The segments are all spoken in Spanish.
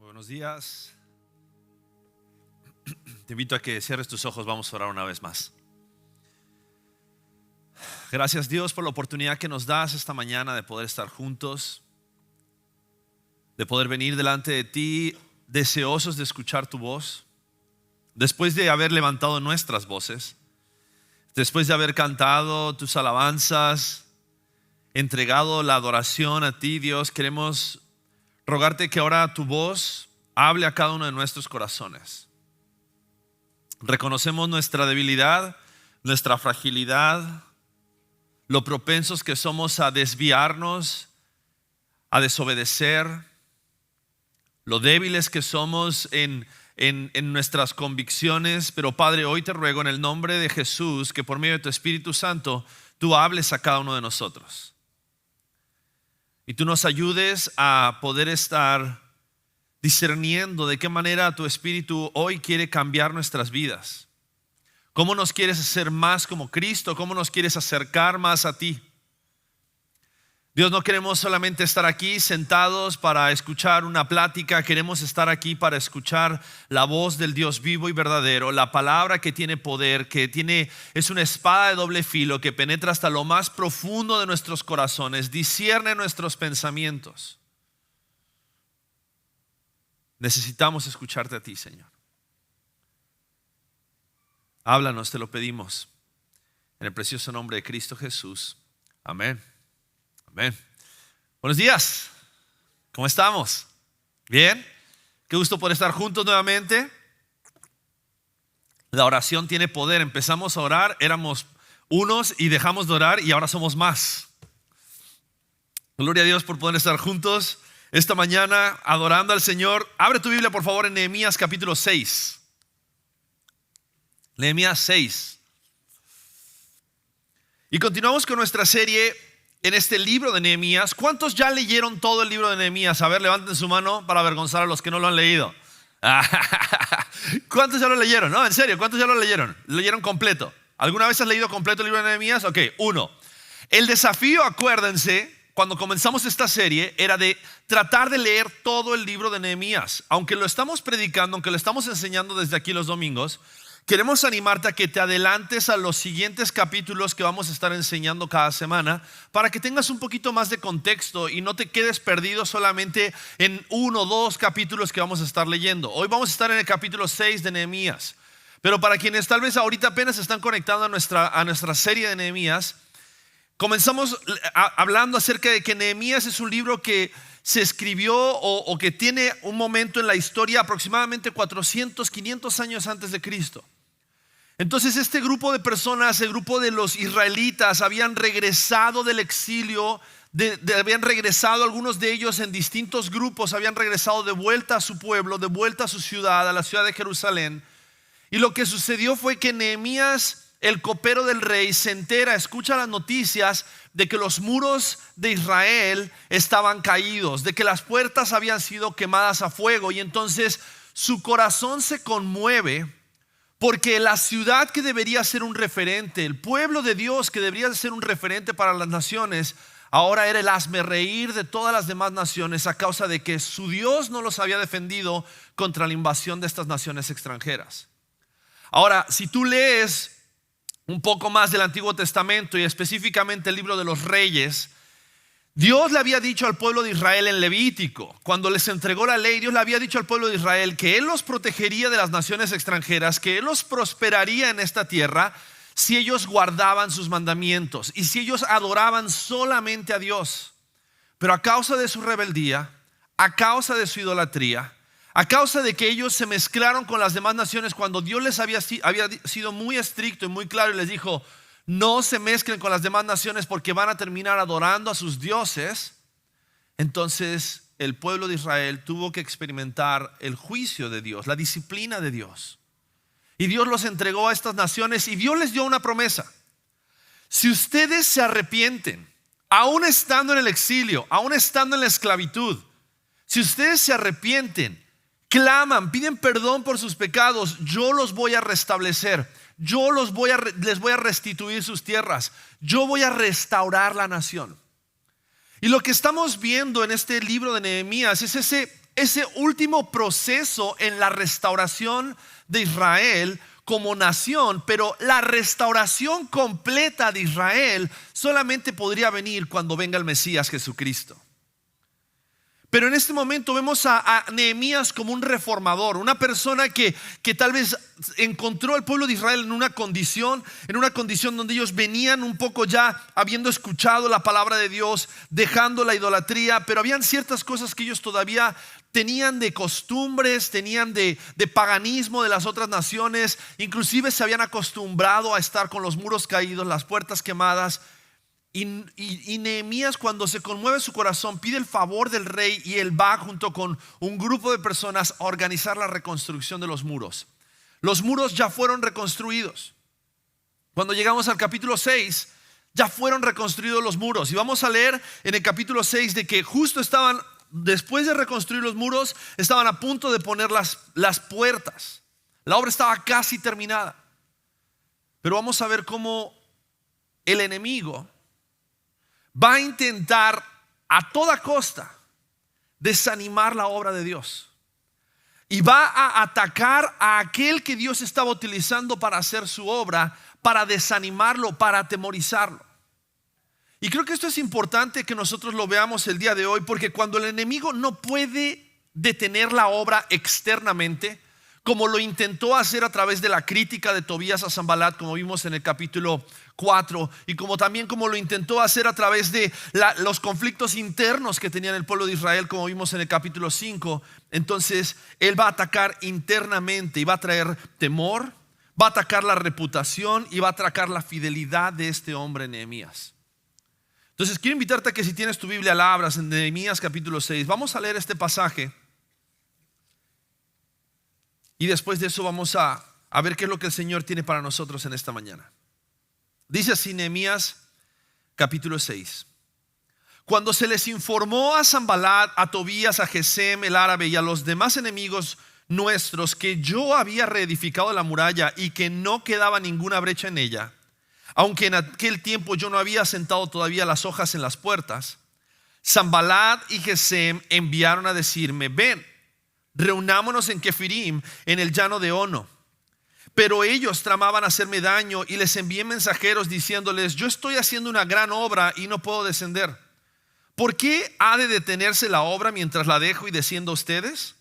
Buenos días. Te invito a que cierres tus ojos, vamos a orar una vez más. Gracias, Dios, por la oportunidad que nos das esta mañana de poder estar juntos, de poder venir delante de ti deseosos de escuchar tu voz, después de haber levantado nuestras voces, después de haber cantado tus alabanzas, entregado la adoración a ti, Dios. Queremos rogarte que ahora tu voz hable a cada uno de nuestros corazones. Reconocemos nuestra debilidad, nuestra fragilidad, lo propensos que somos a desviarnos, a desobedecer, lo débiles que somos en nuestras convicciones. Pero Padre, hoy te ruego en el nombre de Jesús que por medio de tu Espíritu Santo tú hables a cada uno de nosotros y tú nos ayudes a poder estar discerniendo de qué manera tu Espíritu hoy quiere cambiar nuestras vidas. ¿Cómo nos quieres hacer más como Cristo? ¿Cómo nos quieres acercar más a ti? Dios, no queremos solamente estar aquí sentados para escuchar una plática. Queremos estar aquí para escuchar la voz del Dios vivo y verdadero, la palabra que tiene poder, es una espada de doble filo que penetra hasta lo más profundo de nuestros corazones, discierne nuestros pensamientos. Necesitamos escucharte a ti, Señor. Háblanos, te lo pedimos, en el precioso nombre de Cristo Jesús. Amén. Amén. Buenos días. ¿Cómo estamos? ¿Bien? Qué gusto por estar juntos nuevamente. La oración tiene poder. Empezamos a orar, éramos unos y dejamos de orar y ahora somos más. Gloria a Dios por poder estar juntos esta mañana adorando al Señor. Abre tu Biblia por favor en Nehemías capítulo 6. Nehemías 6. Y continuamos con nuestra serie en este libro de Nehemías. ¿Cuántos ya leyeron todo el libro de Nehemías? A ver, levanten su mano para avergonzar a los que no lo han leído. ¿Cuántos ya lo leyeron? No, en serio, ¿cuántos ya lo leyeron? ¿Lo leyeron completo? ¿Alguna vez has leído completo el libro de Nehemías? Ok, 1. El desafío, acuérdense, cuando comenzamos esta serie, era de tratar de leer todo el libro de Nehemías. Aunque lo estamos predicando, aunque lo estamos enseñando desde aquí los domingos, queremos animarte a que te adelantes a los siguientes capítulos que vamos a estar enseñando cada semana para que tengas un poquito más de contexto y no te quedes perdido solamente en 1 o 2 capítulos que vamos a estar leyendo. Hoy vamos a estar en el capítulo 6 de Nehemías. Pero para quienes tal vez ahorita apenas están conectando a nuestra serie de Nehemías, comenzamos hablando acerca de que Nehemías es un libro que se escribió o que tiene un momento en la historia aproximadamente 400, 500 años antes de Cristo. Entonces este grupo de personas, el grupo de los israelitas, habían regresado del exilio, habían regresado algunos de ellos en distintos grupos, habían regresado de vuelta a su pueblo, de vuelta a su ciudad, a la ciudad de Jerusalén. Y lo que sucedió fue que Nehemías, el copero del rey, se entera, escucha las noticias de que los muros de Israel estaban caídos, de que las puertas habían sido quemadas a fuego. Y entonces su corazón se conmueve porque la ciudad que debería ser un referente, el pueblo de Dios que debería ser un referente para las naciones, ahora era el hazmerreír de todas las demás naciones a causa de que su Dios no los había defendido contra la invasión de estas naciones extranjeras. Ahora, si tú lees un poco más del Antiguo Testamento y específicamente el libro de los Reyes, Dios le había dicho al pueblo de Israel en Levítico, cuando les entregó la ley, Dios le había dicho al pueblo de Israel que Él los protegería de las naciones extranjeras, que Él los prosperaría en esta tierra si ellos guardaban sus mandamientos y si ellos adoraban solamente a Dios. Pero a causa de su rebeldía, a causa de su idolatría, a causa de que ellos se mezclaron con las demás naciones cuando Dios les había sido muy estricto y muy claro y les dijo: no se mezclen con las demás naciones porque van a terminar adorando a sus dioses. Entonces el pueblo de Israel tuvo que experimentar el juicio de Dios, la disciplina de Dios. Y Dios los entregó a estas naciones y Dios les dio una promesa: si ustedes se arrepienten, aún estando en el exilio, aún estando en la esclavitud, si ustedes se arrepienten, claman, piden perdón por sus pecados, yo los voy a restablecer. Yo les voy a restituir sus tierras. Yo voy a restaurar la nación. Y lo que estamos viendo en este libro de Nehemías es ese ese último proceso en la restauración de Israel como nación, pero la restauración completa de Israel solamente podría venir cuando venga el Mesías Jesucristo. Pero en este momento vemos a Nehemías como un reformador, una persona que tal vez encontró al pueblo de Israel en una condición donde ellos venían un poco ya habiendo escuchado la palabra de Dios, dejando la idolatría, pero habían ciertas cosas que ellos todavía tenían de costumbres, tenían de paganismo de las otras naciones, inclusive se habían acostumbrado a estar con los muros caídos, las puertas quemadas. Y Nehemías, cuando se conmueve su corazón, pide el favor del rey y él va junto con un grupo de personas a organizar la reconstrucción de los muros. Los muros ya fueron reconstruidos. Cuando llegamos al capítulo 6, ya fueron reconstruidos los muros. Y vamos a leer en el capítulo 6 de que justo estaban, después de reconstruir los muros, estaban a punto de poner las puertas. La obra estaba casi terminada. Pero vamos a ver cómo el enemigo va a intentar a toda costa desanimar la obra de Dios y va a atacar a aquel que Dios estaba utilizando para hacer su obra, para desanimarlo, para atemorizarlo. Y creo que esto es importante que nosotros lo veamos el día de hoy, porque cuando el enemigo no puede detener la obra externamente, como lo intentó hacer a través de la crítica de Tobías a Sanbalat, como vimos en el capítulo 4, y como lo intentó hacer a través de los conflictos internos que tenían el pueblo de Israel, como vimos en el capítulo 5. Entonces él va a atacar internamente y va a traer temor, va a atacar la reputación y va a atacar la fidelidad de este hombre Nehemías. Entonces quiero invitarte a que, si tienes tu Biblia, la abras en Nehemías capítulo 6. Vamos a leer este pasaje y después de eso vamos a ver qué es lo que el Señor tiene para nosotros en esta mañana. Dice así Nehemías capítulo 6. Cuando se les informó a Sanbalat, a Tobías, a Gesem el árabe y a los demás enemigos nuestros que yo había reedificado la muralla y que no quedaba ninguna brecha en ella, aunque en aquel tiempo yo no había sentado todavía las hojas en las puertas, Sanbalat y Gesem enviaron a decirme: ven, reunámonos en Kefirim, en el llano de Ono. Pero ellos tramaban hacerme daño y les envié mensajeros diciéndoles: yo estoy haciendo una gran obra y no puedo descender. ¿Por qué ha de detenerse la obra mientras la dejo y desciendo a ustedes?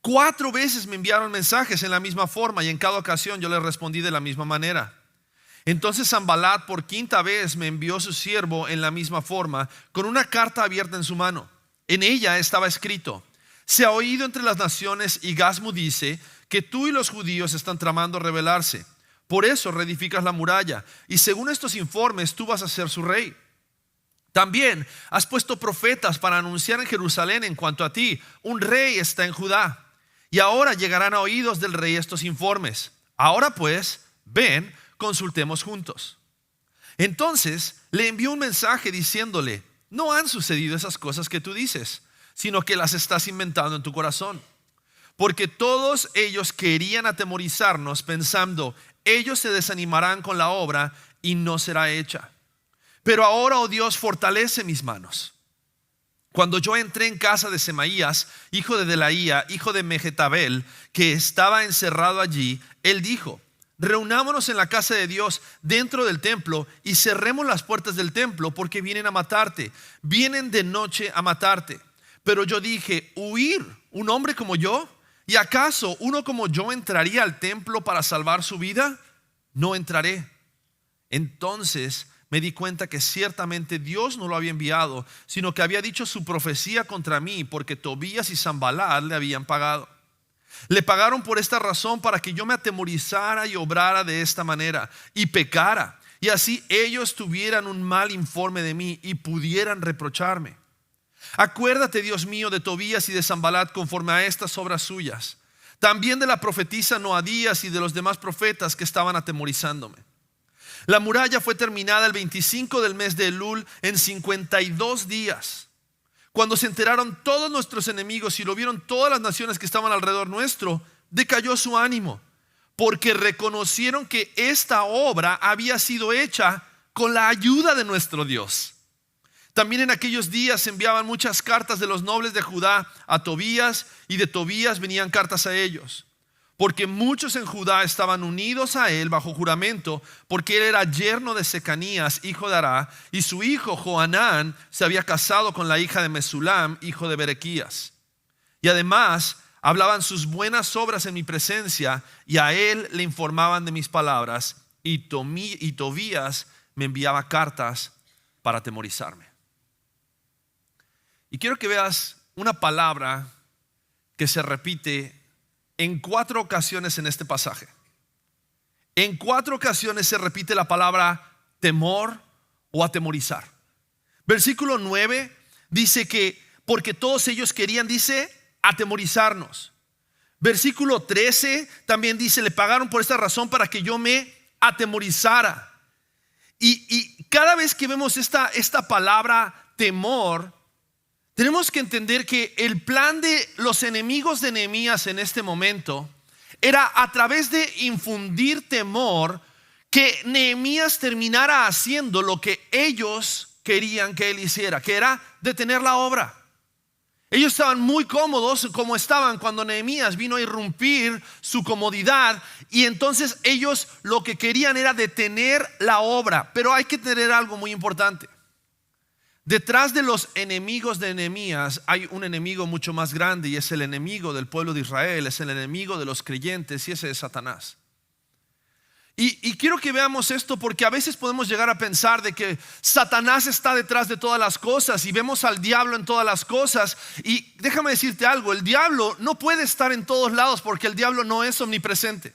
4 veces me enviaron mensajes en la misma forma y en cada ocasión yo les respondí de la misma manera. Entonces Sanbalat por 5ª vez me envió su siervo en la misma forma, con una carta abierta en su mano. En ella estaba escrito: se ha oído entre las naciones y Gasmu dice que tú y los judíos están tramando rebelarse. Por eso reedificas la muralla y según estos informes tú vas a ser su rey. También has puesto profetas para anunciar en Jerusalén en cuanto a ti: un rey está en Judá. Y ahora llegarán a oídos del rey estos informes. Ahora pues, ven, consultemos juntos. Entonces le envió un mensaje diciéndole: no han sucedido esas cosas que tú dices, sino que las estás inventando en tu corazón. Porque todos ellos querían atemorizarnos pensando: ellos se desanimarán con la obra y no será hecha. Pero ahora, oh Dios, fortalece mis manos. Cuando yo entré en casa de Semaías, hijo de Delaía, hijo de Mehetabel, que estaba encerrado allí, él dijo: reunámonos en la casa de Dios dentro del templo y cerremos las puertas del templo, porque vienen a matarte, vienen de noche a matarte. Pero yo dije: ¿huir un hombre como yo? ¿Y acaso uno como yo entraría al templo para salvar su vida? No entraré. Entonces me di cuenta que ciertamente Dios no lo había enviado, sino que había dicho su profecía contra mí, porque Tobías y Sanbalat le habían pagado. Le pagaron por esta razón, para que yo me atemorizara y obrara de esta manera y pecara, y así ellos tuvieran un mal informe de mí y pudieran reprocharme. Acuérdate, Dios mío, de Tobías y de Sanbalat conforme a estas obras suyas, también de la profetisa Noadías y de los demás profetas que estaban atemorizándome. La muralla fue terminada el 25 del mes de Elul en 52 días. Cuando se enteraron todos nuestros enemigos y lo vieron todas las naciones que estaban alrededor nuestro, decayó su ánimo, porque reconocieron que esta obra había sido hecha con la ayuda de nuestro Dios. También en aquellos días enviaban muchas cartas de los nobles de Judá a Tobías, y de Tobías venían cartas a ellos, porque muchos en Judá estaban unidos a él bajo juramento, porque él era yerno de Secanías, hijo de Ará, y su hijo Johanán se había casado con la hija de Mesulam, hijo de Berequías. Y además hablaban sus buenas obras en mi presencia, y a él le informaban de mis palabras, y Tobías me enviaba cartas para atemorizarme. Y quiero que veas una palabra que se repite en 4 ocasiones en este pasaje. En 4 ocasiones se repite la palabra temor o atemorizar. Versículo 9 dice que porque todos ellos querían, dice, atemorizarnos. Versículo 13 también dice, le pagaron por esta razón para que yo me atemorizara. Y cada vez que vemos esta palabra temor, tenemos que entender que el plan de los enemigos de Nehemías en este momento era a través de infundir temor que Nehemías terminara haciendo lo que ellos querían que él hiciera, que era detener la obra. Ellos estaban muy cómodos como estaban cuando Nehemías vino a irrumpir su comodidad, y entonces ellos lo que querían era detener la obra. Pero hay que tener algo muy importante. Detrás de los enemigos de Nehemías hay un enemigo mucho más grande, y es el enemigo del pueblo de Israel, es el enemigo de los creyentes, y ese es Satanás. Y quiero que veamos esto, porque a veces podemos llegar a pensar de que Satanás está detrás de todas las cosas, y vemos al diablo en todas las cosas. Y déjame decirte algo, el diablo no puede estar en todos lados, porque el diablo no es omnipresente.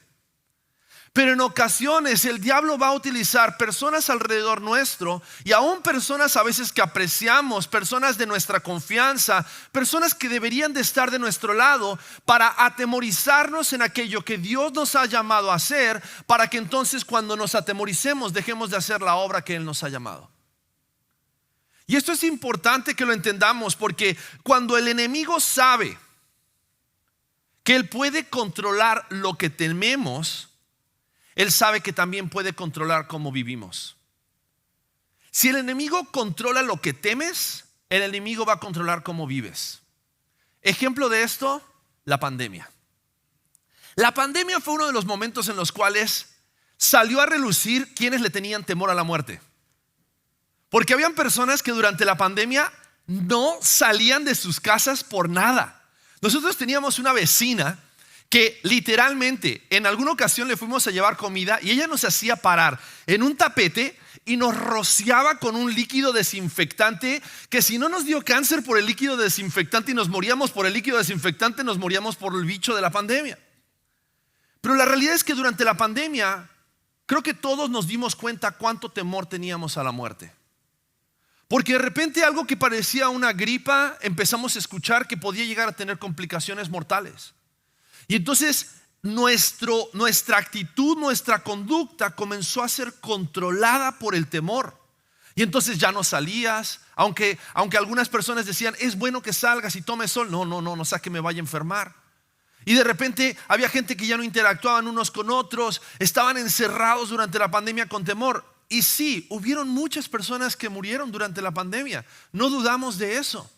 Pero en ocasiones el diablo va a utilizar personas alrededor nuestro, y aún personas a veces que apreciamos, personas de nuestra confianza, personas que deberían de estar de nuestro lado, para atemorizarnos en aquello que Dios nos ha llamado a hacer, para que entonces cuando nos atemoricemos dejemos de hacer la obra que Él nos ha llamado. Y esto es importante que lo entendamos, porque cuando el enemigo sabe que él puede controlar lo que tememos, él sabe que también puede controlar cómo vivimos. Si el enemigo controla lo que temes, el enemigo va a controlar cómo vives. Ejemplo de esto, la pandemia. La pandemia fue uno de los momentos en los cuales salió a relucir quienes le tenían temor a la muerte. Porque habían personas que durante la pandemia no salían de sus casas por nada. Nosotros teníamos una vecina que literalmente en alguna ocasión le fuimos a llevar comida, y ella nos hacía parar en un tapete y nos rociaba con un líquido desinfectante, que si no nos dio cáncer por el líquido desinfectante y nos moríamos por el líquido desinfectante, nos moríamos por el bicho de la pandemia. Pero la realidad es que durante la pandemia creo que todos nos dimos cuenta cuánto temor teníamos a la muerte. Porque de repente algo que parecía una gripa empezamos a escuchar que podía llegar a tener complicaciones mortales. Y entonces nuestra actitud, nuestra conducta comenzó a ser controlada por el temor. Y entonces ya no salías, aunque algunas personas decían, es bueno que salgas y tomes sol. No sea que me vaya a enfermar. Y de repente había gente que ya no interactuaban unos con otros, estaban encerrados durante la pandemia con temor. Y sí, hubieron muchas personas que murieron durante la pandemia, no dudamos de eso.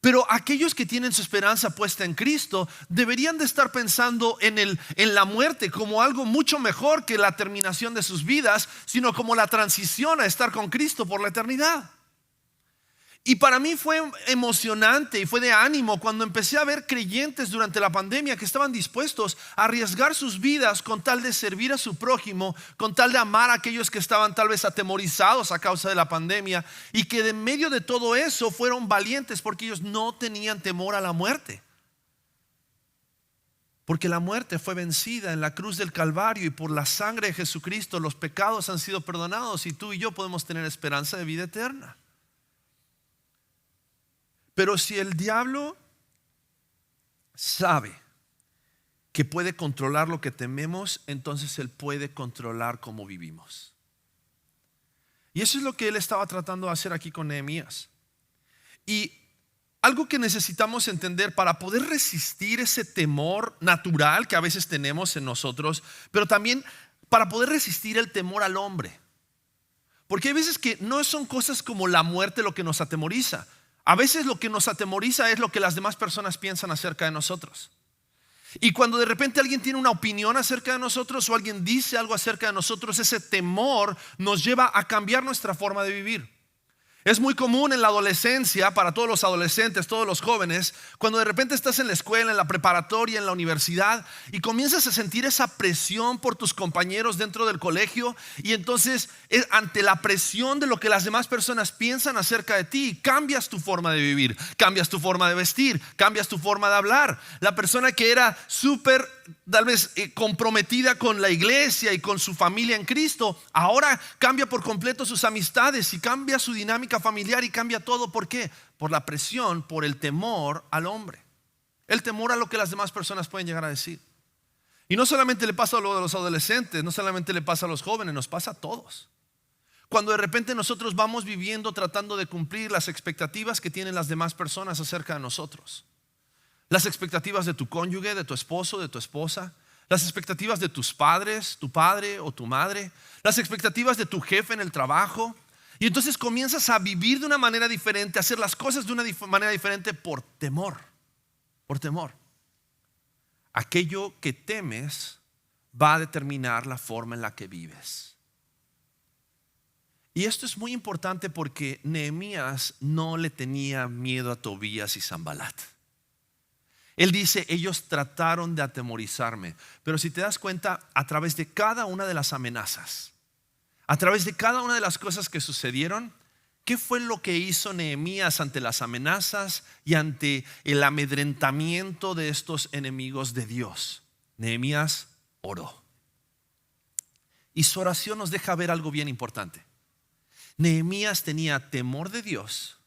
Pero aquellos que tienen su esperanza puesta en Cristo deberían de estar pensando en la muerte como algo mucho mejor que la terminación de sus vidas, sino como la transición a estar con Cristo por la eternidad. Y para mí fue emocionante y fue de ánimo cuando empecé a ver creyentes durante la pandemia que estaban dispuestos a arriesgar sus vidas con tal de servir a su prójimo, con tal de amar a aquellos que estaban tal vez atemorizados a causa de la pandemia, y que de medio de todo eso fueron valientes porque ellos no tenían temor a la muerte. Porque la muerte fue vencida en la cruz del Calvario, y por la sangre de Jesucristo los pecados han sido perdonados, y tú y yo podemos tener esperanza de vida eterna. Pero si el diablo sabe que puede controlar lo que tememos, entonces él puede controlar cómo vivimos. Y eso es lo que él estaba tratando de hacer aquí con Nehemías. Y algo que necesitamos entender para poder resistir ese temor natural que a veces tenemos en nosotros, pero también para poder resistir el temor al hombre. Porque hay veces que no son cosas como la muerte lo que nos atemoriza. A veces lo que nos atemoriza es lo que las demás personas piensan acerca de nosotros. Y cuando de repente alguien tiene una opinión acerca de nosotros o alguien dice algo acerca de nosotros, ese temor nos lleva a cambiar nuestra forma de vivir. Es muy común en la adolescencia, para todos los adolescentes, todos los jóvenes, cuando de repente estás en la escuela, en la preparatoria, en la universidad y comienzas a sentir esa presión por tus compañeros dentro del colegio, y entonces ante la presión de lo que las demás personas piensan acerca de ti, cambias tu forma de vivir, cambias tu forma de vestir, cambias tu forma de hablar. La persona que era súper tal vez comprometida con la iglesia y con su familia en Cristo, ahora cambia por completo sus amistades y cambia su dinámica familiar y cambia todo. ¿Por qué? Por la presión, por el temor al hombre, el temor a lo que las demás personas pueden llegar a decir. Y no solamente le pasa a lo de los adolescentes, no solamente le pasa a los jóvenes, nos pasa a todos. Cuando de repente nosotros vamos viviendo tratando de cumplir las expectativas que tienen las demás personas acerca de nosotros. Las expectativas de tu cónyuge, de tu esposo, de tu esposa. Las expectativas de tus padres, tu padre o tu madre. Las expectativas de tu jefe en el trabajo. Y entonces comienzas a vivir de una manera diferente, a hacer las cosas de una manera diferente por temor. Por temor. Aquello que temes va a determinar la forma en la que vives. Y esto es muy importante porque Nehemías no le tenía miedo a Tobías y Sanbalat. Él dice, ellos trataron de atemorizarme. Pero si te das cuenta, a través de cada una de las amenazas, a través de cada una de las cosas que sucedieron, ¿qué fue lo que hizo Nehemías ante las amenazas y ante el amedrentamiento de estos enemigos de Dios? Nehemías oró. Y su oración nos deja ver algo bien importante. Nehemías tenía temor de Dios,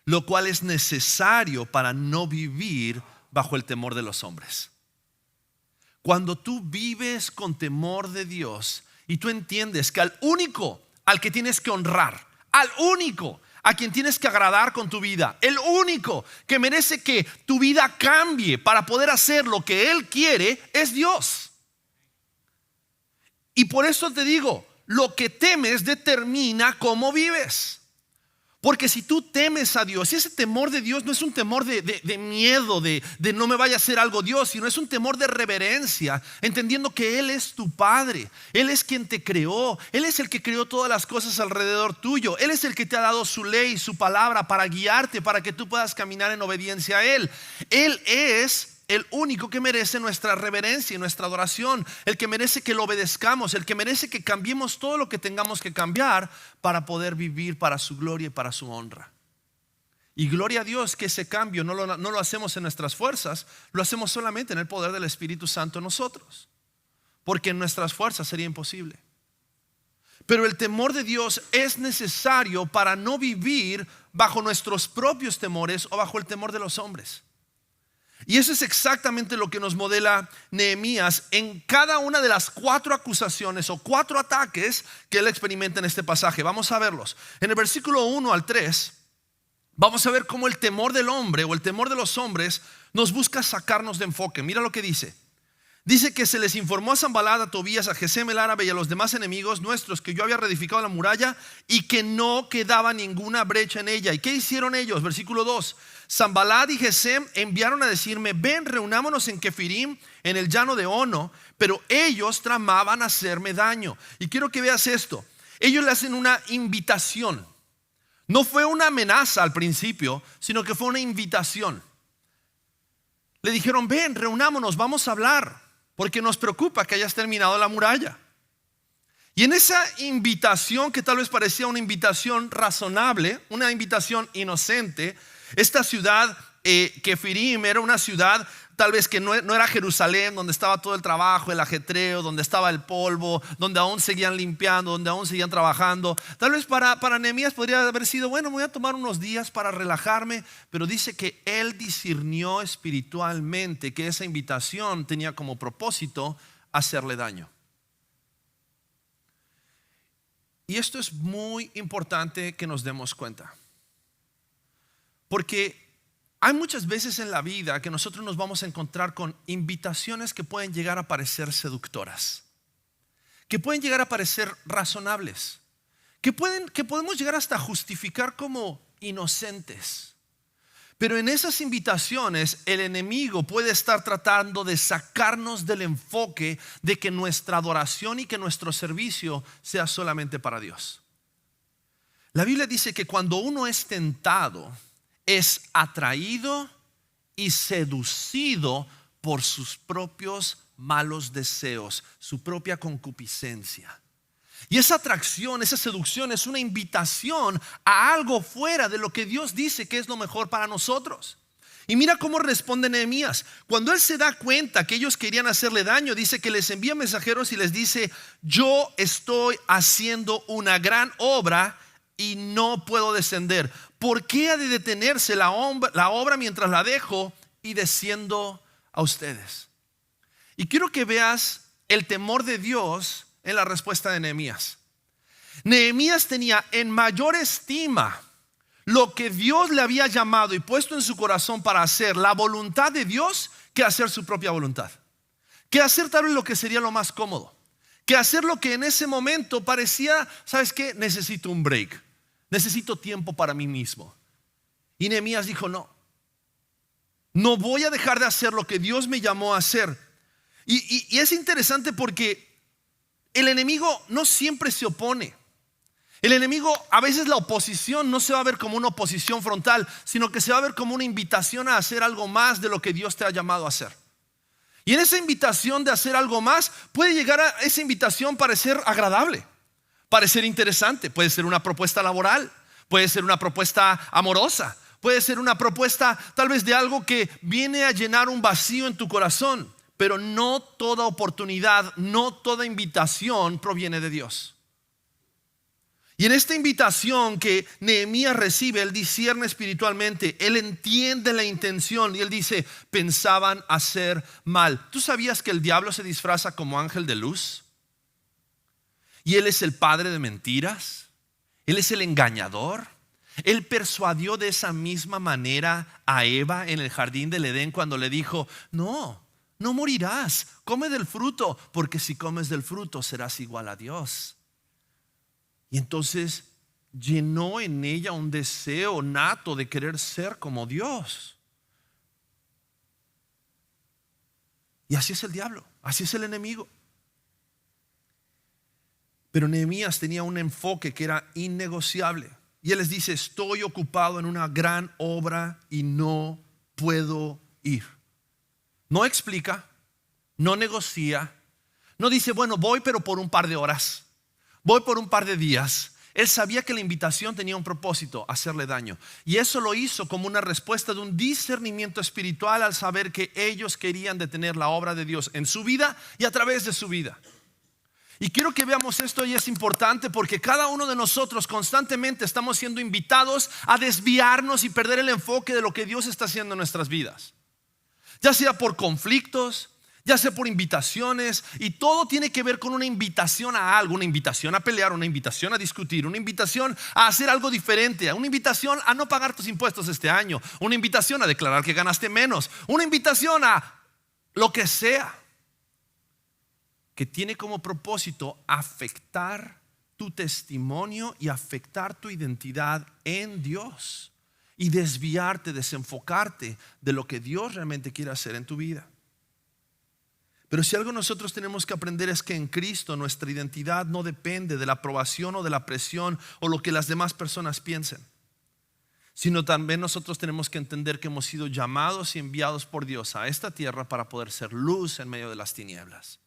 lo cual es necesario para no vivir bajo el temor de los hombres. Cuando tú vives con temor de Dios y tú entiendes que al único al que tienes que honrar, al único a quien tienes que agradar con tu vida, el único que merece que tu vida cambie para poder hacer lo que Él quiere, es Dios. Y por eso te digo, lo que temes determina cómo vives. Porque si tú temes a Dios, y ese temor de Dios no es un temor de miedo, de no me vaya a hacer algo Dios, sino es un temor de reverencia, entendiendo que Él es tu Padre, Él es quien te creó, Él es el que creó todas las cosas alrededor tuyo, Él es el que te ha dado su ley, su palabra para guiarte, para que tú puedas caminar en obediencia a Él. Él es el único que merece nuestra reverencia y nuestra adoración, el que merece que lo obedezcamos, el que merece que cambiemos todo lo que tengamos que cambiar para poder vivir para su gloria y para su honra. Y gloria a Dios que ese cambio no lo hacemos en nuestras fuerzas, lo hacemos solamente en el poder del Espíritu Santo en nosotros, porque en nuestras fuerzas sería imposible. Pero el temor de Dios es necesario para no vivir bajo nuestros propios temores o bajo el temor de los hombres. Y eso es exactamente lo que nos modela Nehemías en cada una de las 4 acusaciones o 4 ataques que él experimenta en este pasaje. Vamos a verlos. En el versículo 1 al 3 vamos a ver cómo el temor del hombre o el temor de los hombres nos busca sacarnos de enfoque. Mira lo que dice. Dice que se les informó a Sanbalat, a Tobías, a Gesem el árabe y a los demás enemigos nuestros que yo había reedificado la muralla y que no quedaba ninguna brecha en ella. ¿Y qué hicieron ellos? Versículo 2. Sanbalat y Gesem enviaron a decirme, ven, reunámonos en Kefirim, en el llano de Ono, pero ellos tramaban hacerme daño. Y quiero que veas esto. Ellos le hacen una invitación. No fue una amenaza al principio, sino que fue una invitación. Le dijeron, ven, reunámonos, vamos a hablar, porque nos preocupa que hayas terminado la muralla. Y en esa invitación, que tal vez parecía una invitación razonable, una invitación inocente, esta ciudad Kefirim era una ciudad tal vez que no era Jerusalén, donde estaba todo el trabajo, el ajetreo, donde estaba el polvo, donde aún seguían limpiando, donde aún seguían trabajando. Tal vez para Nehemías podría haber sido, bueno, me voy a tomar unos días para relajarme, pero dice que él discernió espiritualmente que esa invitación tenía como propósito hacerle daño. Y esto es muy importante que nos demos cuenta, porque hay muchas veces en la vida que nosotros nos vamos a encontrar con invitaciones que pueden llegar a parecer seductoras, que pueden llegar a parecer razonables, que podemos llegar hasta justificar como inocentes. Pero en esas invitaciones el enemigo puede estar tratando de sacarnos del enfoque de que nuestra adoración y que nuestro servicio sea solamente para Dios. La Biblia dice que cuando uno es tentado, es atraído y seducido por sus propios malos deseos, su propia concupiscencia. Y esa atracción, esa seducción es una invitación a algo fuera de lo que Dios dice que es lo mejor para nosotros. Y mira cómo responde Nehemías. Cuando él se da cuenta que ellos querían hacerle daño, dice que les envía mensajeros y les dice: yo estoy haciendo una gran obra y no puedo descender. ¿Por qué ha de detenerse la obra mientras la dejo y desciendo a ustedes? Y quiero que veas el temor de Dios en la respuesta de Nehemías. Nehemías tenía en mayor estima lo que Dios le había llamado y puesto en su corazón para hacer, la voluntad de Dios, que hacer su propia voluntad. Que hacer tal vez lo que sería lo más cómodo. Que hacer lo que en ese momento parecía, ¿sabes qué? Necesito un break. Necesito tiempo para mí mismo. Y Nehemías dijo: no voy a dejar de hacer lo que Dios me llamó a hacer. Y es interesante porque el enemigo no siempre se opone. El enemigo, a veces la oposición no se va a ver como una oposición frontal, sino que se va a ver como una invitación a hacer algo más de lo que Dios te ha llamado a hacer. Y en esa invitación de hacer algo más, puede llegar a esa invitación parecer agradable, parecer interesante. Puede ser una propuesta laboral, puede ser una propuesta amorosa, puede ser una propuesta tal vez de algo que viene a llenar un vacío en tu corazón. Pero no toda oportunidad, no toda invitación proviene de Dios. Y en esta invitación que Nehemías recibe, él discierne espiritualmente, él entiende la intención y él dice: pensaban hacer mal. ¿Tú sabías que el diablo se disfraza como ángel de luz? Y él es el padre de mentiras, él es el engañador. Él persuadió de esa misma manera a Eva en el jardín del Edén cuando le dijo: no morirás, come del fruto, porque si comes del fruto serás igual a Dios. Y entonces llenó en ella un deseo nato de querer ser como Dios. Y así es el diablo, así es el enemigo. Pero Nehemías tenía un enfoque que era innegociable. Y él les dice: estoy ocupado en una gran obra y no puedo ir. No explica, no negocia, no dice: bueno, voy pero por un par de horas, voy por un par de días. Él sabía que la invitación tenía un propósito: hacerle daño. Y eso lo hizo como una respuesta de un discernimiento espiritual al saber que ellos querían detener la obra de Dios en su vida y a través de su vida. Y quiero que veamos esto, y es importante porque cada uno de nosotros constantemente estamos siendo invitados a desviarnos y perder el enfoque de lo que Dios está haciendo en nuestras vidas. Ya sea por conflictos, ya sea por invitaciones, y todo tiene que ver con una invitación a algo, una invitación a pelear, una invitación a discutir, una invitación a hacer algo diferente, una invitación a no pagar tus impuestos este año, una invitación a declarar que ganaste menos, una invitación a lo que sea, que tiene como propósito afectar tu testimonio y afectar tu identidad en Dios. Y desviarte, desenfocarte de lo que Dios realmente quiere hacer en tu vida. Pero si algo nosotros tenemos que aprender es que en Cristo nuestra identidad no depende de la aprobación o de la presión o lo que las demás personas piensen, sino también nosotros tenemos que entender que hemos sido llamados y enviados por Dios a esta tierra para poder ser luz en medio de las tinieblas.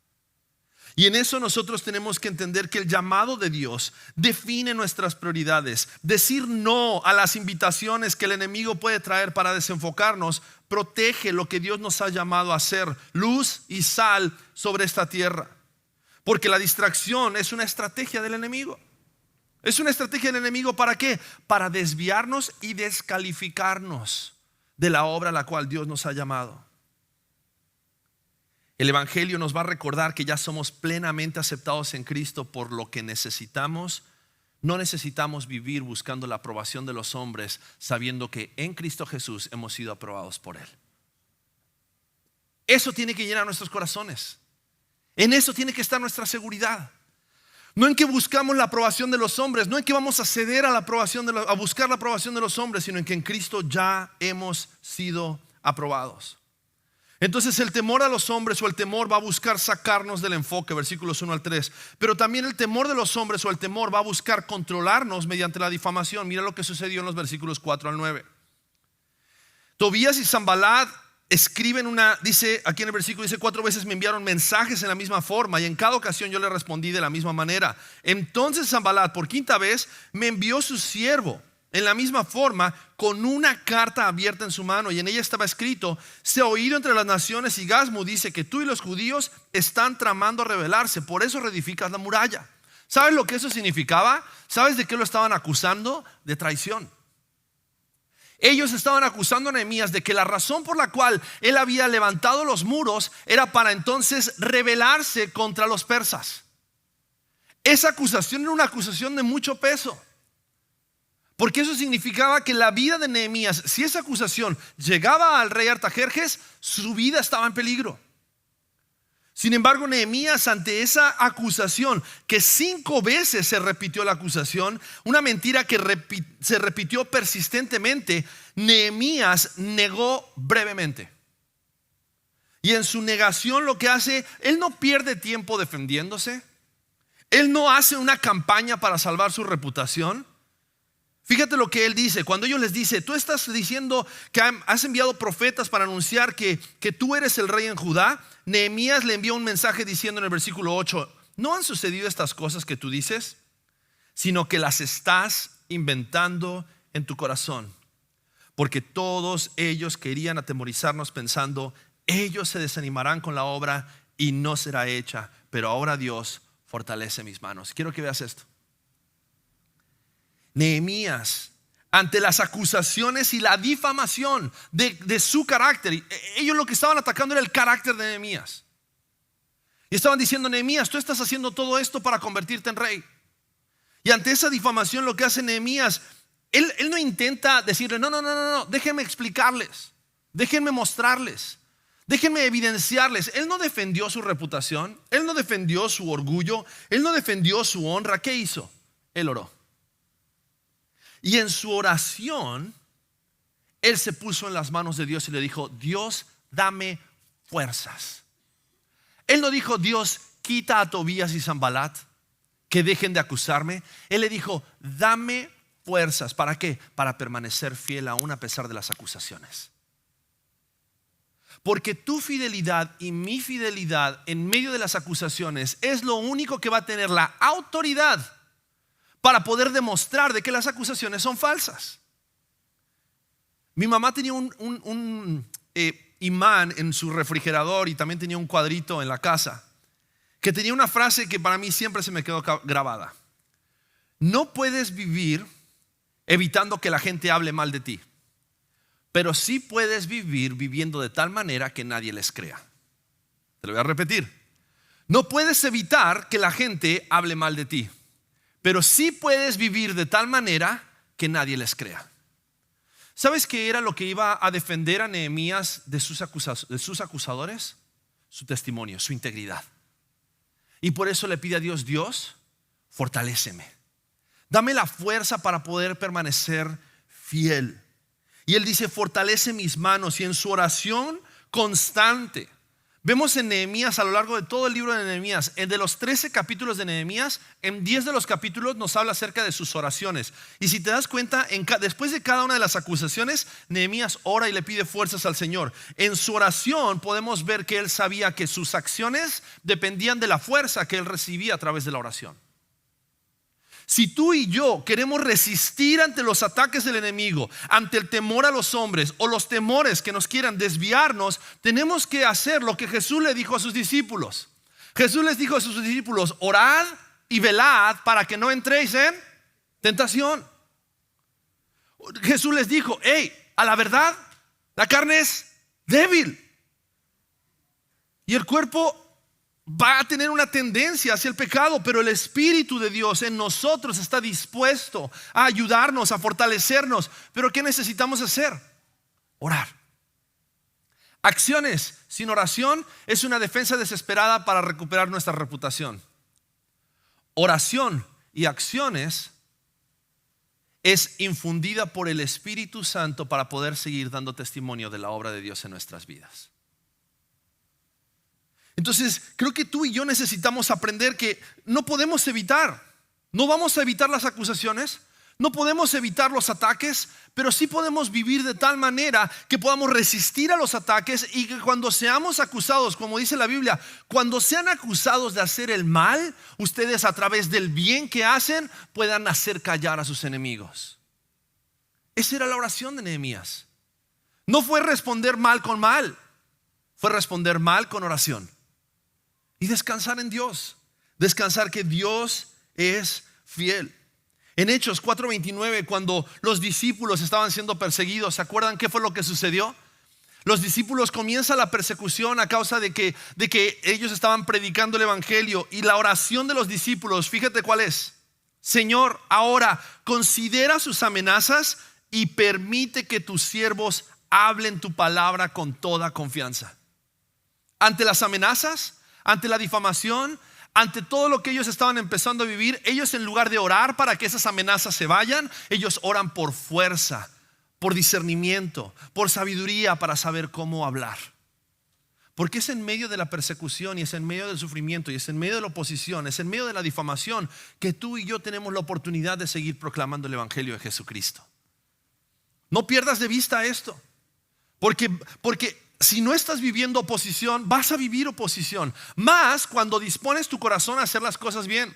Y en eso nosotros tenemos que entender que el llamado de Dios define nuestras prioridades. Decir no a las invitaciones que el enemigo puede traer para desenfocarnos protege lo que Dios nos ha llamado a hacer, luz y sal sobre esta tierra. Porque la distracción es una estrategia del enemigo. Es una estrategia del enemigo, ¿para qué? Para desviarnos y descalificarnos de la obra a la cual Dios nos ha llamado. El Evangelio nos va a recordar que ya somos plenamente aceptados en Cristo, por lo que necesitamos. No necesitamos vivir buscando la aprobación de los hombres, sabiendo que en Cristo Jesús hemos sido aprobados por Él. Eso tiene que llenar nuestros corazones. En eso tiene que estar nuestra seguridad. No en que buscamos la aprobación de los hombres, no en que vamos a ceder a a buscar la aprobación de los hombres, sino en que en Cristo ya hemos sido aprobados. Entonces el temor a los hombres o el temor va a buscar sacarnos del enfoque, versículos 1 al 3. Pero también el temor de los hombres o el temor va a buscar controlarnos mediante la difamación. Mira lo que sucedió en los versículos 4 al 9. Tobías y Sanbalat escriben dice aquí en el versículo, dice 4 veces me enviaron mensajes en la misma forma y en cada ocasión yo le respondí de la misma manera. Entonces Sanbalat por 5ª vez me envió su siervo en la misma forma con una carta abierta en su mano y en ella estaba escrito: se ha oído entre las naciones y Gasmu dice que tú y los judíos están tramando rebelarse, por eso reedificas la muralla. ¿Sabes lo que eso significaba? ¿Sabes de qué lo estaban acusando? De traición. Ellos estaban acusando a Nehemías de que la razón por la cual él había levantado los muros era para entonces rebelarse contra los persas. Esa acusación era una acusación de mucho peso, porque eso significaba que la vida de Nehemías, si esa acusación llegaba al rey Artajerjes, su vida estaba en peligro. Sin embargo, Nehemías, ante esa acusación, que 5 veces se repitió la acusación, una mentira que se repitió persistentemente, Nehemías negó brevemente. Y en su negación lo que hace, él no pierde tiempo defendiéndose, él no hace una campaña para salvar su reputación. Fíjate lo que él dice, cuando ellos les dice: tú estás diciendo que has enviado profetas para anunciar que tú eres el rey en Judá. Nehemías le envió un mensaje diciendo en el versículo 8: no han sucedido estas cosas que tú dices, sino que las estás inventando en tu corazón, porque todos ellos querían atemorizarnos pensando: ellos se desanimarán con la obra y no será hecha, pero ahora Dios fortalece mis manos. Quiero que veas esto. Nehemías, ante las acusaciones y la difamación de su carácter, ellos lo que estaban atacando era el carácter de Nehemías. Y estaban diciendo: Nehemías, tú estás haciendo todo esto para convertirte en rey. Y ante esa difamación lo que hace Nehemías, él no intenta decirle: no, déjenme explicarles, déjenme mostrarles, déjenme evidenciarles. Él no defendió su reputación, él no defendió su orgullo, él no defendió su honra. ¿Qué hizo? Él oró. Y en su oración, él se puso en las manos de Dios y le dijo: Dios, dame fuerzas. Él no dijo: Dios, quita a Tobías y Sanbalat, que dejen de acusarme. Él le dijo: dame fuerzas. ¿Para qué? Para permanecer fiel aún a pesar de las acusaciones. Porque tu fidelidad y mi fidelidad en medio de las acusaciones es lo único que va a tener la autoridad para poder demostrar de que las acusaciones son falsas. Mi mamá tenía un imán en su refrigerador y también tenía un cuadrito en la casa que tenía una frase que para mí siempre se me quedó grabada: no puedes vivir evitando que la gente hable mal de ti, pero sí puedes vivir viviendo de tal manera que nadie les crea. Te lo voy a repetir: no puedes evitar que la gente hable mal de ti, pero sí puedes vivir de tal manera que nadie les crea. ¿Sabes qué era lo que iba a defender a Nehemías de sus acusadores? Su testimonio, su integridad. Y por eso le pide a Dios: Dios, fortaléceme, dame la fuerza para poder permanecer fiel. Y él dice: fortalece mis manos. Y en su oración constante, vemos en Nehemías, a lo largo de todo el libro de Nehemías, de los 13 capítulos de Nehemías, en 10 de los capítulos nos habla acerca de sus oraciones. Y si te das cuenta, después de cada una de las acusaciones, Nehemías ora y le pide fuerzas al Señor. En su oración podemos ver que él sabía que sus acciones dependían de la fuerza que él recibía a través de la oración. Si tú y yo queremos resistir ante los ataques del enemigo, ante el temor a los hombres o los temores que nos quieran desviarnos, tenemos que hacer lo que Jesús le dijo a sus discípulos. Jesús les dijo a sus discípulos: orad y velad para que no entréis en tentación. Jesús les dijo: a la verdad, la carne es débil y el cuerpo va a tener una tendencia hacia el pecado, pero el Espíritu de Dios en nosotros está dispuesto a ayudarnos, a fortalecernos. Pero ¿qué necesitamos hacer? Orar. Acciones sin oración es una defensa desesperada para recuperar nuestra reputación. oración y acciones es infundida por el Espíritu Santo para poder seguir dando testimonio de la obra de Dios en nuestras vidas. Entonces, creo que tú y yo necesitamos aprender que no podemos evitar, no vamos a evitar las acusaciones, no podemos evitar los ataques, pero sí podemos vivir de tal manera que podamos resistir a los ataques y que cuando seamos acusados, como dice la Biblia, cuando sean acusados de hacer el mal, ustedes a través del bien que hacen puedan hacer callar a sus enemigos. Esa era la oración de Nehemías. No fue responder mal con mal, fue responder mal con oración. Y descansar en Dios, descansar que Dios es fiel. En Hechos 4:29, cuando los discípulos estaban siendo perseguidos, ¿se acuerdan qué fue lo que sucedió? Los discípulos comienza la persecución a causa de que ellos estaban predicando el evangelio. Y la oración de los discípulos, fíjate cuál es: Señor, ahora considera sus amenazas y permite que tus siervos hablen tu palabra con toda confianza. Ante las amenazas, ante la difamación, ante todo lo que ellos estaban empezando a vivir, ellos, en lugar de orar para que esas amenazas se vayan, ellos oran por fuerza, por discernimiento, por sabiduría para saber cómo hablar. Porque es en medio de la persecución y es en medio del sufrimiento y es en medio de la oposición, es en medio de la difamación que tú y yo tenemos la oportunidad de seguir proclamando el evangelio de Jesucristo. No pierdas de vista esto, porque si no estás viviendo oposición, vas a vivir oposición. Más cuando dispones tu corazón a hacer las cosas bien.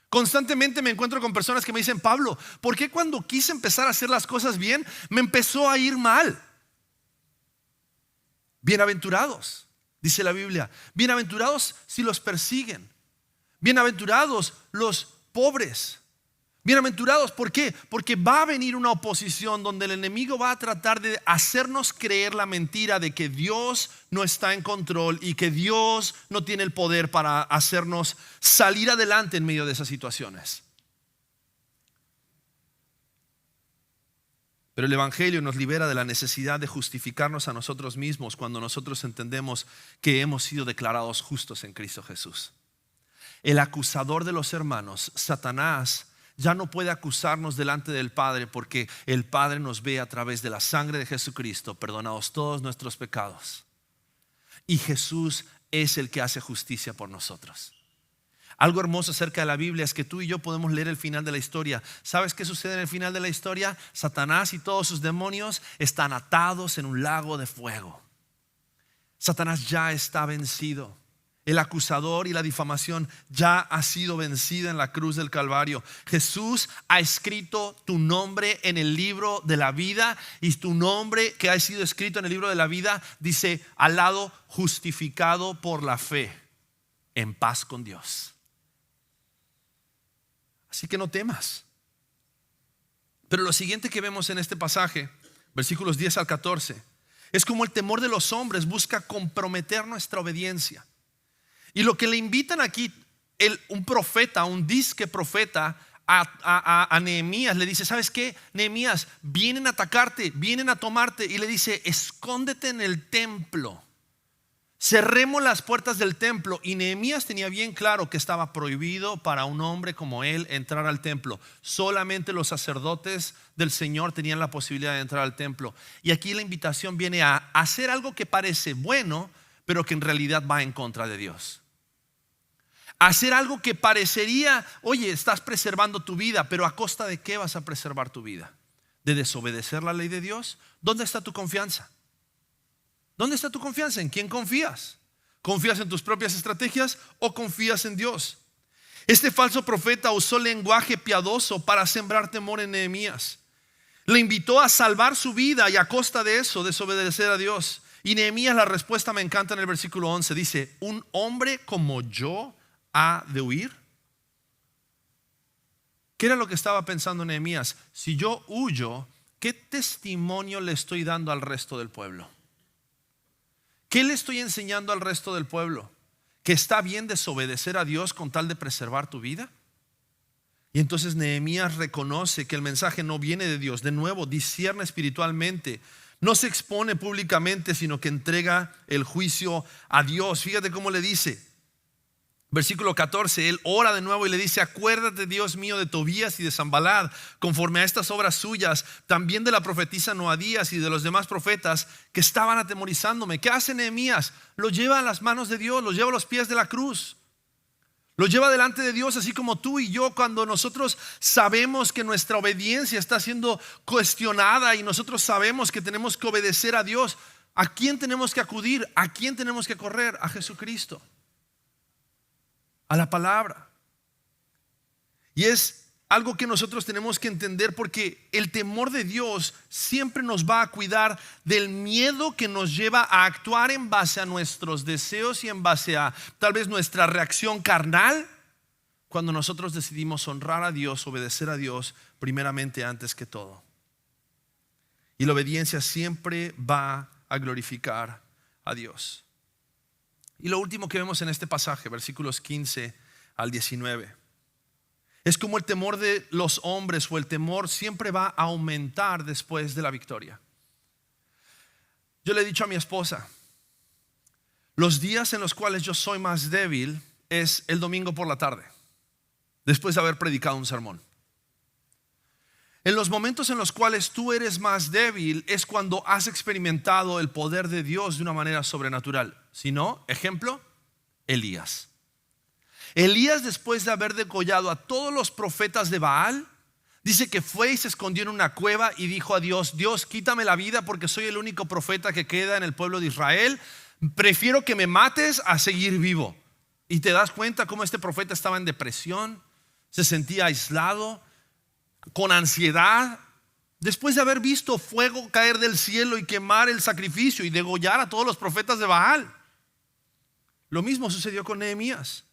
Constantemente me encuentro con personas que me dicen: Pablo, ¿por qué cuando quise empezar a hacer las cosas bien me empezó a ir mal? Bienaventurados, dice la Biblia, bienaventurados si los persiguen, bienaventurados los pobres. Bienaventurados, ¿por qué? Porque va a venir una oposición donde el enemigo va a tratar de hacernos creer la mentira de que Dios no está en control y que Dios no tiene el poder para hacernos salir adelante en medio de esas situaciones. Pero el evangelio nos libera de la necesidad de justificarnos a nosotros mismos cuando nosotros entendemos que hemos sido declarados justos en Cristo Jesús. El acusador de los hermanos, Satanás, ya no puede acusarnos delante del Padre, porque el Padre nos ve a través de la sangre de Jesucristo, perdonados todos nuestros pecados. Y Jesús es el que hace justicia por nosotros. Algo hermoso acerca de la Biblia es que tú y yo podemos leer el final de la historia. ¿Sabes qué sucede en el final de la historia? Satanás y todos sus demonios están atados en un lago de fuego. Satanás ya está vencido. El acusador y la difamación ya ha sido vencida en la cruz del Calvario. Jesús ha escrito tu nombre en el libro de la vida, y tu nombre que ha sido escrito en el libro de la vida dice al lado: justificado por la fe, en paz con Dios. Así que no temas. Pero lo siguiente que vemos en este pasaje, versículos 10 al 14, es como el temor de los hombres busca comprometer nuestra obediencia. Y lo que le invitan aquí un profeta, un disque profeta a Nehemías, le dice: ¿sabes qué, Nehemías? Vienen a atacarte, vienen a tomarte. Y le dice: escóndete en el templo, cerremos las puertas del templo. Y Nehemías tenía bien claro que estaba prohibido para un hombre como él entrar al templo. Solamente los sacerdotes del Señor tenían la posibilidad de entrar al templo. Y aquí la invitación viene a hacer algo que parece bueno, pero que en realidad va en contra de Dios. Hacer algo que parecería: oye, estás preservando tu vida, pero ¿a costa de qué vas a preservar tu vida? ¿De desobedecer la ley de Dios? ¿Dónde está tu confianza? ¿Dónde está tu confianza? ¿En quién confías? ¿Confías en tus propias estrategias o confías en Dios? Este falso profeta usó lenguaje piadoso para sembrar temor en Nehemías. Le invitó a salvar su vida y a costa de eso desobedecer a Dios. Y Nehemías, la respuesta me encanta en el versículo 11. Dice: ¿un hombre como yo ha de huir? ¿Qué era lo que estaba pensando Nehemías? Si yo huyo, ¿qué testimonio le estoy dando al resto del pueblo? ¿Qué le estoy enseñando al resto del pueblo? ¿Que está bien desobedecer a Dios con tal de preservar tu vida? Y entonces Nehemías reconoce que el mensaje no viene de Dios. De nuevo, discierne espiritualmente. No se expone públicamente, sino que entrega el juicio a Dios. Fíjate cómo le dice. Versículo 14, él ora de nuevo y le dice: acuérdate, Dios mío, de Tobías y de Sanballat, conforme a estas obras suyas, también de la profetisa Noadías y de los demás profetas que estaban atemorizándome. ¿Qué hace Nehemías? Lo lleva a las manos de Dios, lo lleva a los pies de la cruz, lo lleva delante de Dios, así como tú y yo. Cuando nosotros sabemos que nuestra obediencia está siendo cuestionada y nosotros sabemos que tenemos que obedecer a Dios, ¿a quién tenemos que acudir? ¿A quién tenemos que correr? A Jesucristo, a la palabra. Y es algo que nosotros tenemos que entender, porque el temor de Dios siempre nos va a cuidar del miedo que nos lleva a actuar en base a nuestros deseos y en base a tal vez nuestra reacción carnal, cuando nosotros decidimos honrar a Dios, obedecer a Dios primeramente antes que todo. Y la obediencia siempre va a glorificar a Dios. Y lo último que vemos en este pasaje, versículos 15 al 19, es como el temor de los hombres, o el temor, siempre va a aumentar después de la victoria. Yo le he dicho a mi esposa: los días en los cuales yo soy más débil es el domingo por la tarde, después de haber predicado un sermón. En los momentos en los cuales tú eres más débil es cuando has experimentado el poder de Dios de una manera sobrenatural. Si no, ejemplo, Elías. Elías, después de haber degollado a todos los profetas de Baal, dice que fue y se escondió en una cueva y dijo a Dios: Dios, quítame la vida porque soy el único profeta que queda en el pueblo de Israel. Prefiero que me mates a seguir vivo. Y te das cuenta cómo este profeta estaba en depresión, se sentía aislado, con ansiedad, después de haber visto fuego caer del cielo y quemar el sacrificio y degollar a todos los profetas de Baal. Lo mismo sucedió con Nehemías.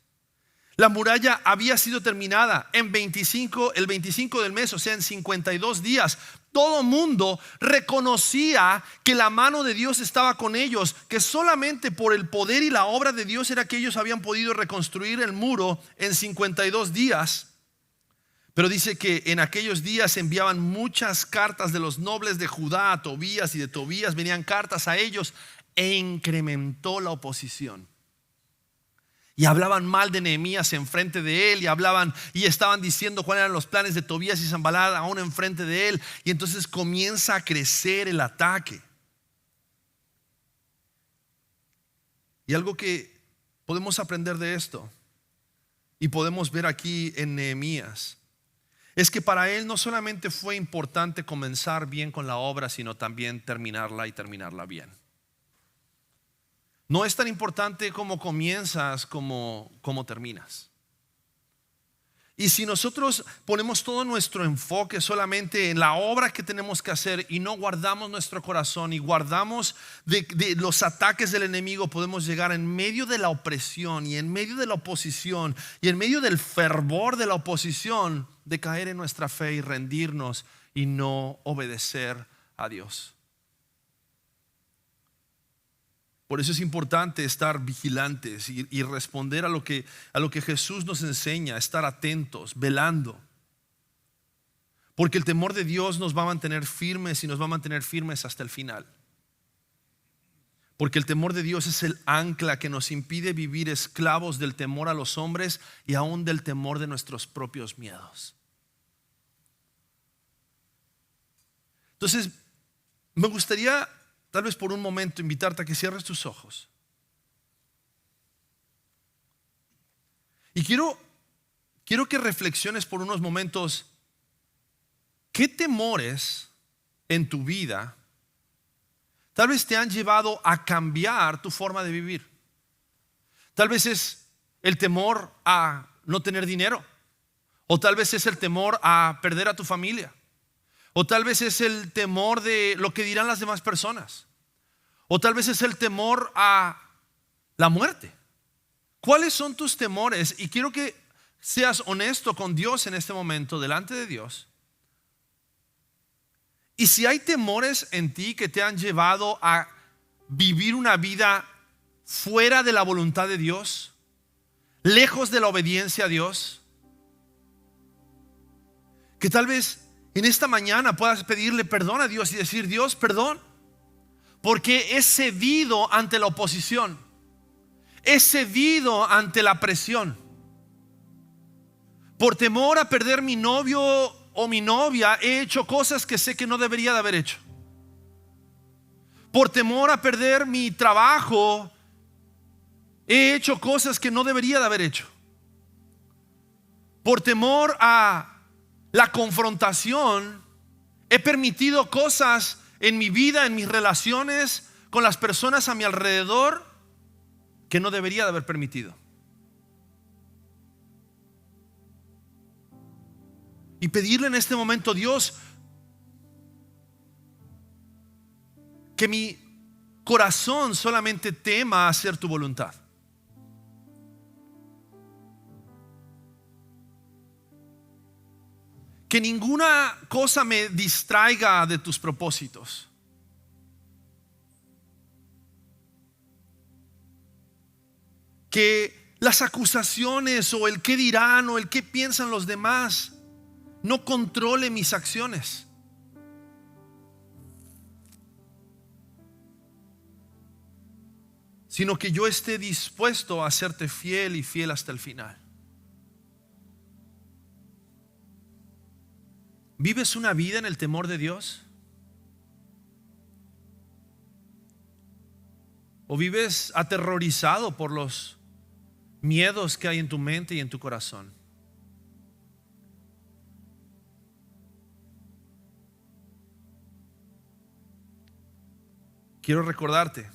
La muralla había sido terminada el 25 del mes, o sea, en 52 días. Todo mundo reconocía que la mano de Dios estaba con ellos, que solamente por el poder y la obra de Dios era que ellos habían podido reconstruir el muro en 52 días. Pero dice que en aquellos días enviaban muchas cartas de los nobles de Judá a Tobías, y de Tobías venían cartas a ellos, e incrementó la oposición. Y hablaban mal de Nehemías enfrente de él, y estaban diciendo cuáles eran los planes de Tobías y Sanballat aún enfrente de él. Y entonces comienza a crecer el ataque. Y algo que podemos aprender de esto, y podemos ver aquí en Nehemías, es que para él no solamente fue importante comenzar bien con la obra, sino también terminarla, y terminarla bien. No es tan importante cómo comienzas como cómo terminas. Y si nosotros ponemos todo nuestro enfoque solamente en la obra que tenemos que hacer y no guardamos nuestro corazón y guardamos de los ataques del enemigo, podemos llegar en medio de la opresión y en medio de la oposición y en medio del fervor de la oposición, de caer en nuestra fe y rendirnos y no obedecer a Dios. Por eso es importante estar vigilantes y responder a lo que Jesús nos enseña, estar atentos, velando. Porque el temor de Dios nos va a mantener firmes, y nos va a mantener firmes hasta el final. Porque el temor de Dios es el ancla que nos impide vivir esclavos del temor a los hombres y aún del temor de nuestros propios miedos. Entonces, me gustaría tal vez por un momento invitarte a que cierres tus ojos. Y quiero que reflexiones por unos momentos. ¿Qué temores en tu vida tal vez te han llevado a cambiar tu forma de vivir? Tal vez es el temor a no tener dinero, o tal vez es el temor a perder a tu familia, o tal vez es el temor de lo que dirán las demás personas, o tal vez es el temor a la muerte. ¿Cuáles son tus temores? Y quiero que seas honesto con Dios en este momento, delante de Dios. Y si hay temores en ti que te han llevado a vivir una vida fuera de la voluntad de Dios, lejos de la obediencia a Dios, que tal vez en esta mañana puedas pedirle perdón a Dios y decir: Dios, perdón, porque he cedido ante la oposición, He cedido ante la presión. Por temor a perder mi novio o mi novia, he hecho cosas que sé que no debería de haber hecho. Por temor a perder mi trabajo, he hecho cosas que no debería de haber hecho. Por temor a la confrontación, he permitido cosas en mi vida, en mis relaciones con las personas a mi alrededor que no debería de haber permitido. Y pedirle en este momento, Dios, que mi corazón solamente tema hacer tu voluntad. Que ninguna cosa me distraiga de tus propósitos. Que las acusaciones o el qué dirán o el qué piensan los demás no controle mis acciones. Sino que yo esté dispuesto a serte fiel y fiel hasta el final. ¿Vives una vida en el temor de Dios? ¿O vives aterrorizado por los miedos que hay en tu mente y en tu corazón? Quiero recordarte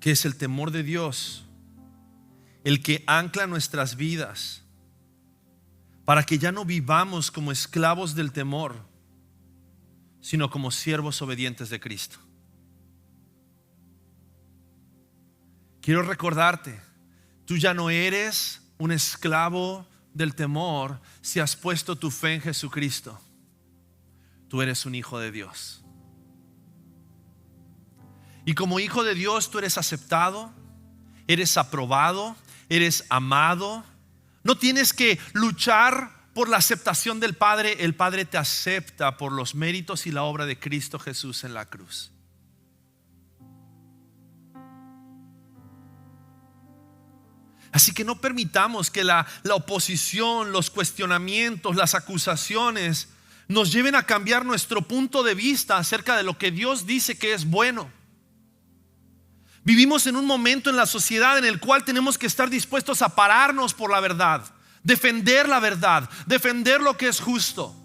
que es el temor de Dios el que ancla nuestras vidas para que ya no vivamos como esclavos del temor, sino como siervos obedientes de Cristo. Quiero recordarte, tú ya no eres un esclavo del temor si has puesto tu fe en Jesucristo. Tú eres un hijo de Dios. Y como hijo de Dios tú eres aceptado, eres aprobado, eres amado. No tienes que luchar por la aceptación del Padre. El Padre te acepta por los méritos y la obra de Cristo Jesús en la cruz. Así que no permitamos que la oposición, los cuestionamientos, las acusaciones nos lleven a cambiar nuestro punto de vista acerca de lo que Dios dice que es bueno. Vivimos en un momento en la sociedad en el cual tenemos que estar dispuestos a pararnos por la verdad, defender la verdad, defender lo que es justo.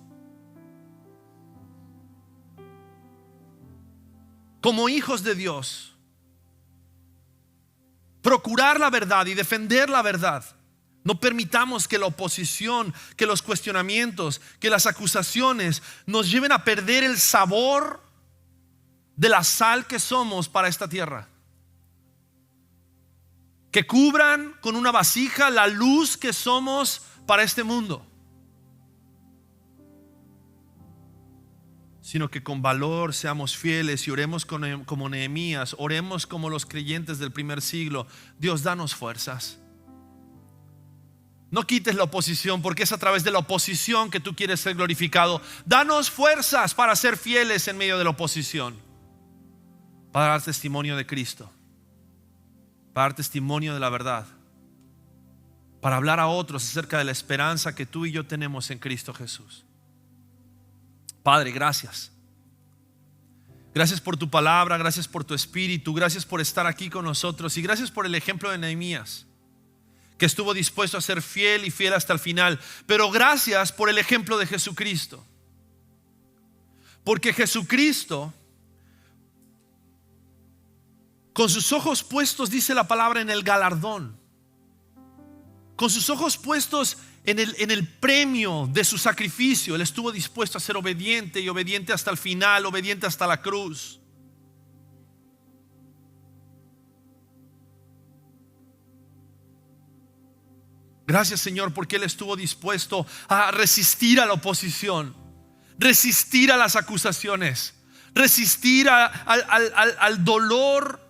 Como hijos de Dios, procurar la verdad y defender la verdad. No permitamos que la oposición, que los cuestionamientos, que las acusaciones nos lleven a perder el sabor de la sal que somos para esta tierra. Que cubran con una vasija la luz que somos para este mundo. Sino que con valor seamos fieles y oremos como Nehemías, oremos como los creyentes del primer siglo. Dios, danos fuerzas. No quites la oposición, porque es a través de la oposición que tú quieres ser glorificado. Danos fuerzas para ser fieles en medio de la oposición, para dar testimonio de Cristo, para dar testimonio de la verdad, para hablar a otros acerca de la esperanza que tú y yo tenemos en Cristo Jesús. Padre, gracias. Gracias por tu palabra, gracias por tu espíritu, gracias por estar aquí con nosotros y gracias por el ejemplo de Nehemías, que estuvo dispuesto a ser fiel y fiel hasta el final. Pero gracias por el ejemplo de Jesucristo, porque Jesucristo, con sus ojos puestos, dice la palabra, en el galardón, con sus ojos puestos en el premio de su sacrificio, Él estuvo dispuesto a ser obediente y obediente hasta el final, obediente hasta la cruz. Gracias, Señor, porque Él estuvo dispuesto a resistir a la oposición, resistir a las acusaciones, resistir al dolor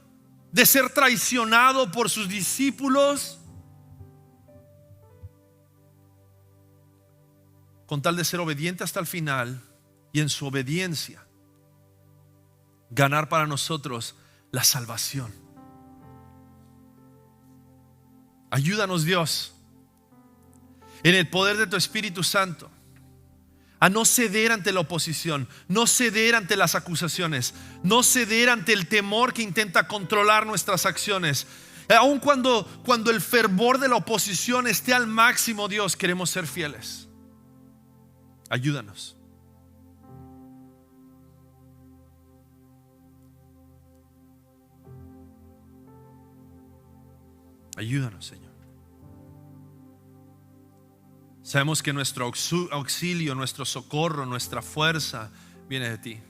de ser traicionado por sus discípulos, con tal de ser obediente hasta el final y en su obediencia ganar para nosotros la salvación. Ayúdanos, Dios, en el poder de tu Espíritu Santo, a no ceder ante la oposición, no ceder ante las acusaciones, no ceder ante el temor que intenta controlar nuestras acciones. Aun cuando el fervor de la oposición esté al máximo, Dios, queremos ser fieles. Ayúdanos. Ayúdanos, Señor. Sabemos que nuestro auxilio, nuestro socorro, nuestra fuerza viene de ti.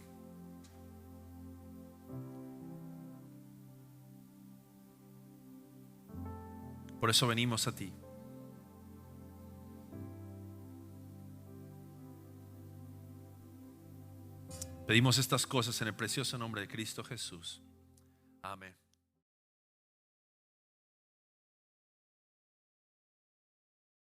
Por eso venimos a ti. Pedimos estas cosas en el precioso nombre de Cristo Jesús. Amén.